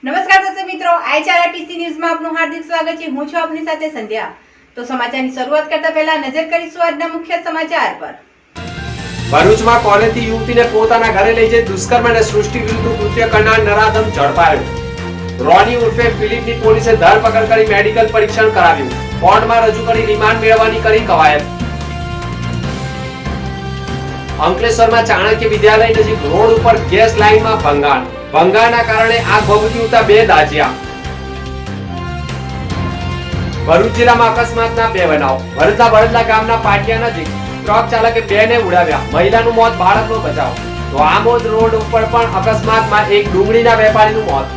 નમસ્કાર દર્શક મિત્રો, આઈઆરટીસી ન્યૂઝમાં આપનું હાર્દિક સ્વાગત છે। હું છું આપની સાથે સંધ્યા। તો સમાચારની શરૂઆત કરતા પહેલા નજર કરીશું આજના મુખ્ય સમાચાર પર। ભરૂચમાં કોલેજથી યુવતીને પોતાના ઘરે લઈ જઈ દુષ્કર્મ અને સૃષ્ટિ વિરુદ્ધ કૃત્ય કરનાર નરાધમ ઝડપાયો। રોની ઉર્ફે ફિલિપની પોલીસે ધરપકડ કરી મેડિકલ પરીક્ષણ કરાવ્યું। કોર્ટમાં રજૂ કરી રિમાન્ડ મેળવવાની કરી કવાયત। અંકલેશ્વરમાં ચાણક્ય વિદ્યાલય નજીક રોડ ઉપર ગેસ લાઇનમાં ભંગાણના કારણે આગ ભભૂકી ઉઠતા બે દાઝ્યા। ભરૂચ જિલ્લામાં અકસ્માતના બે બનાવ। ભરૂચના બળદલા ગામના પાટિયા નજીક ટ્રક ચાલકે બેને ઉડાવ્યા, મહિલાનું મોત, બાળકનો બચાવ। તો આમોદ રોડ ઉપર પણ અકસ્માતમાં એક ડુંગળીના વેપારીનું મોત।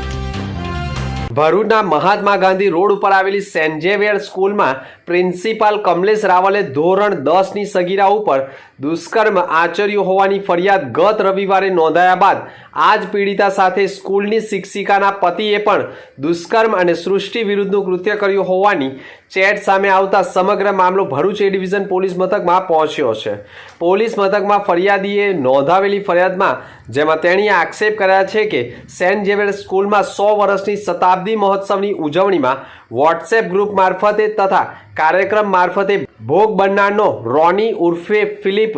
ભરૂચના મહાત્મા ગાંધી રોડ ઉપર આવેલી સેન્ટ ઝેવિયર સ્કૂલમાં પ્રિન્સિપાલ કમલેશ રાવલે ધોરણ 10 ની સગીરા ઉપર દુષ્કર્મ આચર્યું હોવાની ફરિયાદ ગત રવિવારે નોંધાયા બાદ આજ પીડિતા સાથે સ્કૂલની શિક્ષિકાના પતિએ પણ દુષ્કર્મ અને સૃષ્ટિ વિરુદ્ધનું કૃત્ય કર્યું હોવાની ચેટ સામે આવતા સમગ્ર મામલો ભરૂચ એ ડિવિઝન પોલીસ મથકમાં પહોંચ્યો છે। પોલીસ મથકમાં ફરિયાદીએ નોંધાવેલી ફરિયાદમાં જેમાં તેણીએ આક્ષેપ કર્યા છે કે સેન્ટ ઝેવિયર સ્કૂલમાં 100 વર્ષની શતાબ્દી મહોત્સવની ઉજવણીમાં વોટ્સએપ ગ્રુપ મારફતે તથા કાર્યક્રમ મારફતે ભોગ બનનારનો રોની ઉર્ફે ફિલિપ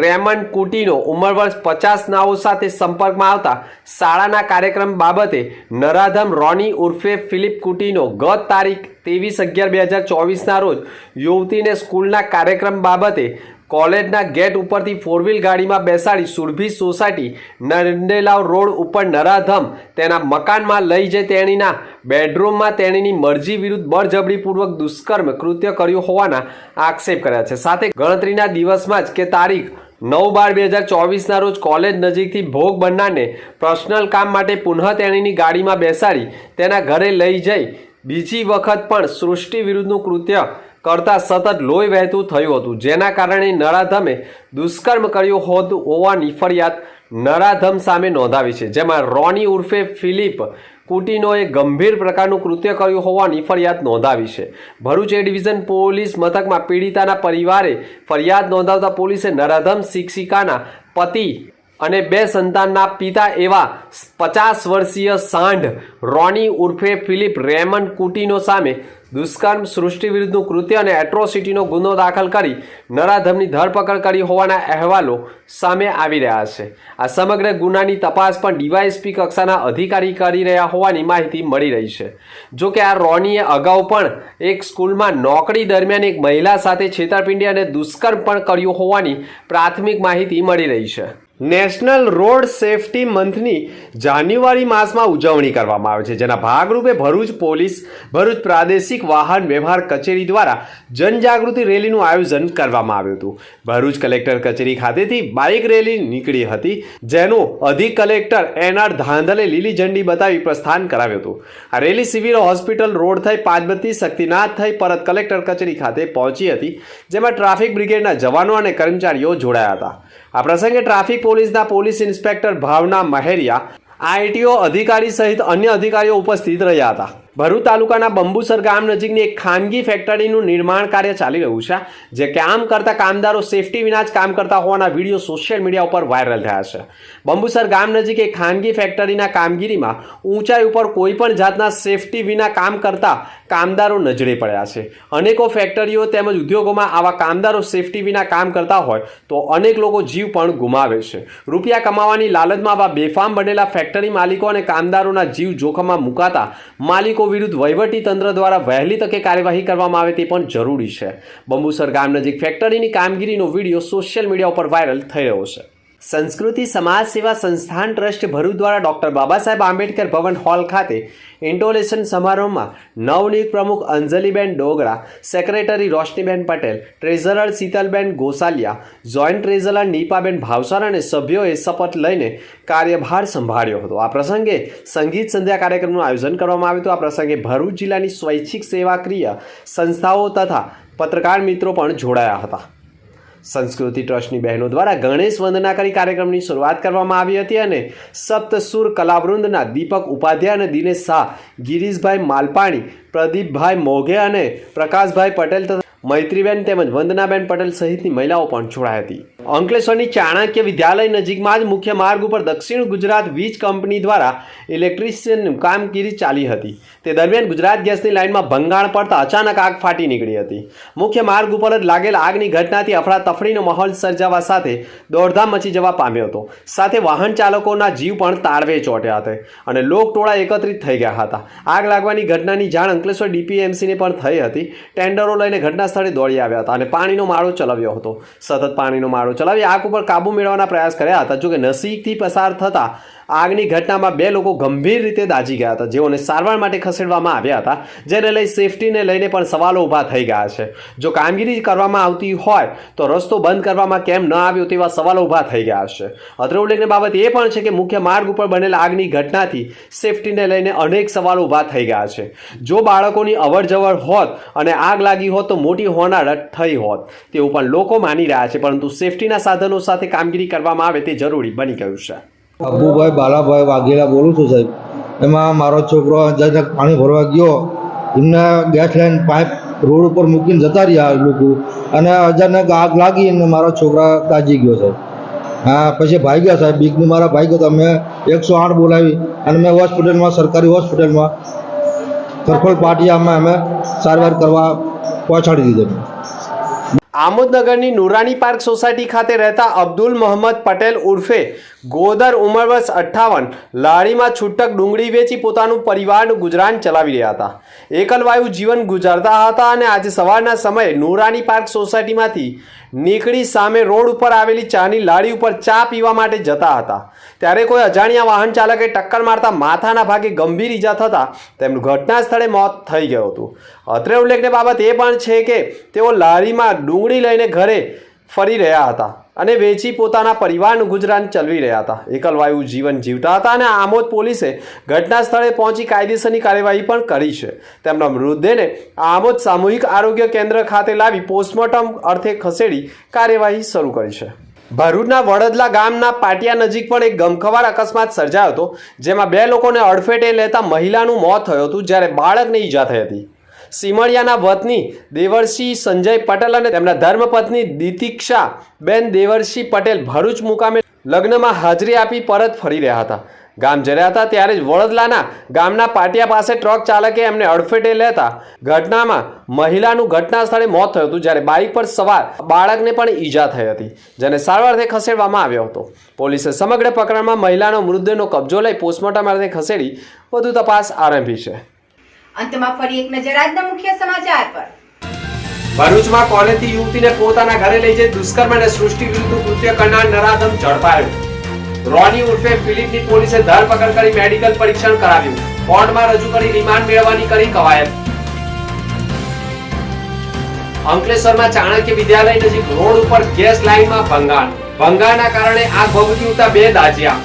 રેમન્ડ કુટીનો ઉંમર વર્ષ 50 નાઓ સાથે સંપર્કમાં આવતા શાળાના કાર્યક્રમ બાબતે નરાધમ રોની ઉર્ફે ફિલિપ કુટીનો ગત તારીખ 23/11/2024ના રોજ યુવતીને સ્કૂલના કાર્યક્રમ બાબતે કોલેજના ગેટ ઉપરથી 4 વ્હીલ ગાડીમાં બેસાડી સુરભી સોસાયટી નંદેલાવ રોડ ઉપર નરાધમ તેના મકાનમાં લઈ જઈ તેણીના બેડરૂમમાં તેણીની મરજી વિરુદ્ધ બળજબરીપૂર્વક દુષ્કર્મ કૃત્ય કર્યું હોવાના આક્ષેપ કર્યા છે। સાથે ગણતરીના દિવસમાં જ કે તારીખ 9/12/2024ના રોજ કોલેજ નજીકથી ભોગ બનનારને પર્સનલ કામ માટે પુનઃ તેણીની ગાડીમાં બેસાડી તેના ઘરે લઈ જઈ બીજી વખત પણ સૃષ્ટિ વિરુદ્ધનું કૃત્ય કરતા સતત લોહી વહેતું થયું હતું, જેના કારણે નરાધમે દુષ્કર્મ કર્યું હોવાની ફરિયાદ નરાધમ સામે નોંધાવી છે। જેમાં રોની ઉર્ફે ફિલિપ કુટીનોએ ગંભીર પ્રકારનું કૃત્ય કર્યું હોવાની ફરિયાદ નોંધાવી છે। ભરૂચ એ ડિવિઝન પોલીસ મથકમાં પીડિતાના પરિવારે ફરિયાદ નોંધાવતા પોલીસે નરાધમ શિક્ષિકાના પતિ અને 2 સંતાનના પિતા એવા 50 વર્ષીય સાંઢ રોની ઉર્ફે ફિલિપ રેમન્ડ કુટીનો સામે દુષ્કર્મ, સૃષ્ટિ વિરુદ્ધનું કૃત્ય અને એટ્રોસિટીનો ગુનો દાખલ કરી નરાધમની ધરપકડ કરી હોવાના અહેવાલો સામે આવી રહ્યા છે। આ સમગ્ર ગુનાની તપાસ પણ ડીવાયએસપી કક્ષાના અધિકારી કરી રહ્યા હોવાની માહિતી મળી રહી છે। જો કે આ રોનીએ અગાઉ પણ એક સ્કૂલમાં નોકરી દરમિયાન એક મહિલા સાથે છેતરપિંડી અને દુષ્કર્મ પણ કર્યું હોવાની પ્રાથમિક માહિતી મળી રહી છે। નેશનલ રોડ સેફટી મંથની જાન્યુઆરી માસમાં ઉજવણી કરવામાં આવે છે, જેના ભાગરૂપે ભરૂચ પોલીસ, ભરૂચ પ્રાદેશિક વાહન વ્યવહાર કચેરી દ્વારા જનજાગૃતિ રેલીનું આયોજન કરવામાં આવ્યું હતું। ભરૂચ કલેક્ટર કચેરી ખાતેથી બાઇક રેલી નીકળી હતી, જેનું અધિક કલેક્ટર એનઆર ધાંધલે લીલી ઝંડી બતાવી પ્રસ્થાન કરાવ્યું હતું। આ રેલી સિવિલ હોસ્પિટલ રોડ થઈ પાંચબત્તી શક્તિનાથ થઈ પરત કલેક્ટર કચેરી ખાતે પહોંચી હતી, જેમાં ટ્રાફિક બ્રિગેડના જવાનો અને કર્મચારીઓ જોડાયા હતા। આ પ્રસંગે ટ્રાફિક પોલીસના પોલીસ ઇન્સ્પેક્ટર ભાવના મહેરિયા, આઈટીઓ અધિકારી સહિત અન્ય અધિકારીઓ ઉપસ્થિત રહ્યા હતા। ભરૂચ તાલુકાના બંબુસર ગામ નજીકની એક ખાનગી ફેક્ટરીનું નિર્માણ કાર્ય ચાલી રહ્યું છે, જે કામ કરતા કામદારો સેફટી વિના જ કામ કરતા હોવાના વિડીયો સોશિયલ મીડિયા ઉપર વાયરલ થયા છે। બંબુસર ગામ નજીક એક ખાનગી ફેક્ટરીના કામગીરીમાં ઊંચાઈ ઉપર કોઈ પણ જાતના સેફટી વિના કામ કરતા કામદારો નજરે પડ્યા છે। અનેકો ફેક્ટરીઓ તેમજ ઉદ્યોગોમાં આવા કામદારો સેફટી વિના કામ કરતા હોય તો અનેક લોકો જીવ પણ ગુમાવે છે। રૂપિયા કમાવાની લાલચમાં આવા બેફામ બનેલા ફેક્ટરી માલિકો અને કામદારોના જીવ જોખમમાં મુકાતા માલિકો વિરુદ્ધ વહીવટી તંત્ર દ્વારા વહેલી તકે કાર્યવાહી કરવામાં આવે તે પણ જરૂરી છે। બંબુસર ગામ નજીક ફેક્ટરીની કામગીરીનો વિડીયો સોશિયલ મીડિયા ઉપર વાયરલ થઈ રહ્યો છે। સંસ્કૃતિ સમાજ સેવા સંસ્થાન ટ્રસ્ટ ભરૂચ દ્વારા ડોક્ટર બાબા સાહેબ આંબેડકર ભવન હોલ ખાતે ઇન્ટોલેશન સમારોહમાં નવનિયુક્ત પ્રમુખ અંજલિબેન ડોગરા, સેક્રેટરી રોશનીબેન પટેલ, ટ્રેઝરર શીતલબેન ગોસાલિયા, જોઈન્ટ ટ્રેઝરર નીપાબેન ભાવસાર અને સભ્યોએ શપથ લઈને કાર્યભાર સંભાળ્યો હતો। આ પ્રસંગે સંગીત સંધ્યા કાર્યક્રમનું આયોજન કરવામાં આવ્યું હતું। આ પ્રસંગે ભરૂચ જિલ્લાની સ્વૈચ્છિક સેવાકીય સંસ્થાઓ તથા પત્રકાર મિત્રો પણ જોડાયા હતા। સંસ્કૃતિ ટ્રસ્ટની બહેનો દ્વારા ગણેશ વંદના કરી કાર્યક્રમની શરૂઆત કરવામાં આવી હતી અને સપ્તસુર કલાવૃંદના દીપક ઉપાધ્યાય અને દિનેશ શાહ, ગિરીશભાઈ માલપાણી, પ્રદીપભાઈ મોઘે અને પ્રકાશભાઈ પટેલ તથા મૈત્રીબેન તેમજ વંદનાબેન પટેલ સહિતની મહિલાઓ પણ જોડાઈ હતી। અંકલેશ્વરની ચાણક્ય વિદ્યાલય નજીકમાં જ મુખ્ય માર્ગ ઉપર દક્ષિણ ગુજરાત વીજ કંપની દ્વારા ઇલેક્ટ્રિશિયનની કામગીરી ચાલી હતી. તે દરમિયાન ગુજરાત ગેસની લાઇનમાં ભંગાણ પડતા અચાનક આગ ફાટી નીકળી હતી. મુખ્ય માર્ગ ઉપર જ લાગેલ આગની ઘટનાથી અફરાતફરીનો માહોલ સર્જાવા સાથે દોડધામ મચી જવા પામ્યો હતો. સાથે વાહન ચાલકોના જીવ પણ તાળવે ચોંટ્યા હતા અને લોકટોળા એકત્રિત થઈ ગયા હતા. આગ લાગવાની ઘટનાની જાણ અંકલેશ્વર ડીપીએમસીને પણ થઈ હતી. ટેન્ડરો લઈને ઘટના સ્થળે દોડી આવ્યા હતા અને પાણીનો માળો ચલાવ્યો હતો. સતત પાણીનો માળો ચલાવી આગ ઉપર કાબુ મેળવવાના પ્રયાસ કર્યા હતા. જોકે નસીબથી પસાર થતા આગની ઘટનામાં 2 લોકો ગંભીર રીતે દાઝી ગયા હતા, જેઓને સારવાર માટે ખસેડવામાં આવ્યા હતા, જેને લઈ સેફટીને લઈને પણ સવાલો ઊભા થઈ ગયા છે. જો કામગીરી કરવામાં આવતી હોય તો રસ્તો બંધ કરવામાં કેમ ન આવ્યો તેવા સવાલો ઊભા થઈ ગયા છે. અત્રે ઉલ્લેખની બાબત એ પણ છે કે મુખ્ય માર્ગ ઉપર બનેલ આગની ઘટનાથી સેફટીને લઈને અનેક સવાલો ઊભા થઈ ગયા છે. જો બાળકોની અવરજવર હોત અને આગ લાગી હોત તો મોટી હોનારત થઈ હોત તેવું પણ લોકો માની રહ્યા છે, પરંતુ સેફટીના સાધનો સાથે કામગીરી કરવામાં આવે તે જરૂરી બની ગયું છે. અબુભાઈ બાલાભાઈ વાઘેલા બોલું છું સાહેબ. એમાં મારો છોકરો અચાનક પાણી ભરવા ગયો, એમને ગેસ લાઈન પાઇપ રોડ ઉપર મૂકીને જતા રહ્યા લોકો, અને અચાનક આગ લાગી અને મારો છોકરા દાઝી ગયો સાહેબ. હા, પછી ભાગ્યા સાહેબ, બીકની મારા ભાગ્યો તો અમે 108 બોલાવી અને મેં હોસ્પિટલમાં, સરકારી હોસ્પિટલમાં સરફળ પાટિયામાં અમે સારવાર કરવા પહોંચાડી દીધી. આમોદનગરની નુરાની પાર્ક સોસાયટી ખાતે રહેતા અબ્દુલ મોહમ્મદ પટેલ ઉર્ફે ગોદર, ઉંમર વર્ષ 58, લારીમાં છૂટક ડુંગળી વેચી પોતાનું પરિવારનું ગુજરાન ચલાવી રહ્યા હતા. એકલવાયુ જીવન ગુજારતા હતા અને આજે સવારના સમયે નુરાની પાર્ક સોસાયટીમાંથી નીકળી સામે રોડ ઉપર આવેલી ચાની લારી ઉપર ચા પીવા માટે જતા હતા. ત્યારે કોઈ અજાણ્યા વાહન ચાલકે ટક્કર મારતા માથાના ભાગે ગંભીર ઈજા થતાં તેમનું ઘટના સ્થળે મોત થઈ ગયું હતું. અત્રે ઉલ્લેખની બાબત એ પણ છે કે તેઓ લારીમાં ડુંગળી લઈને ઘરે ફરી રહ્યા હતા અને વેચી પોતાના પરિવારનું ગુજરાન ચલાવી રહ્યા હતા. એકલવાયુ જીવન જીવતા હતા અને આમોદ પોલીસે ઘટના સ્થળે પહોંચી કાયદેસરની કાર્યવાહી પણ કરી છે. તેમના મૃતદેહને આમોદ સામૂહિક આરોગ્ય કેન્દ્ર ખાતે લાવી પોસ્ટમોર્ટમ અર્થે ખસેડી કાર્યવાહી શરૂ કરી છે. ભરૂચના વડદલા ગામના પાટિયા નજીક પણ એક ગમખ્વાર અકસ્માત સર્જાયો હતો, જેમાં 2 લોકોને અડફેટે લેતા મહિલાનું મોત થયું હતું, જ્યારે બાળકને ઈજા થઈ હતી. સિમળિયાના વતની દેવર્ષી સંજય પટેલ અને તેમના ધર્મપત્ની દીતિક્ષા બેન દેવર્ષી પટેલ ભરૂચ મુકામે લગ્નમાં હાજરી આપી પરત ફરી રહ્યા હતા. ગામ જઈ રહ્યા હતા ત્યારે જ વડદલાના ગામના પાટિયા પાસે ટ્રક ચાલકે એમને અડફેટે લેતા ઘટનામાં મહિલાનું ઘટના સ્થળે મોત થયું હતું, જ્યારે બાઇક પર સવાર બાળકને પણ ઈજા થઈ હતી, જેને સારવારથી ખસેડવામાં આવ્યો હતો. પોલીસે સમગ્ર પ્રકરણમાં મહિલાનો મૃતદેહનો કબજો લઈ પોસ્ટમોર્ટમ અર્થે ખસેડી વધુ તપાસ આરંભી છે. અંતમાં ફરી એક નજર આજના મુખ્ય સમાચાર પર. ભરૂચમાં કોલેજથી યુવતીને પોતાના ઘરે લઈ જઈ દુષ્કર્મ અને સૃષ્ટિ વિરુદ્ધ કૃત્ય કરનાર નરાધમ ઝડપાયો. રોની ઉર્ફે ફિલિપની પોલીસે ધરપકડ કરી મેડિકલ પરીક્ષણ કરાવ્યું. કોર્ટમાં રજૂ કરી રિમાન્ડ મેળવવાની કરી કવાયત. અંકલેશ્વરમાં ચાણક્ય વિદ્યાલય નજીક રોડ ઉપર ગેસ લાઇનમાં ભંગાણ. ભંગાણના કારણે આગ ભભૂકી ઉઠતા 2 દાઝ્યા.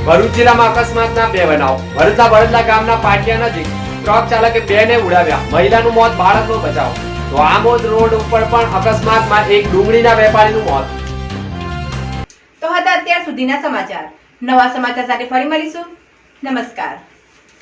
ભરૂચ જિલ્લામાં અકસ્માતના 2 બનાવ. ભરૂચના બળદલા ગામના પાટિયા નજીક ટ્રક ચાલકે 2 ને ઉડાવ્યા. મહિલાનું મોત, બાળકનો બચાવ. તો આમોદ રોડ ઉપર પણ અકસ્માતમાં એક ડુંગળીના વેપારીનું મોત. તો હતા અત્યાર સુધીના સમાચાર. નવા સમાચાર સાથે ફરી મળીશું. નમસ્કાર.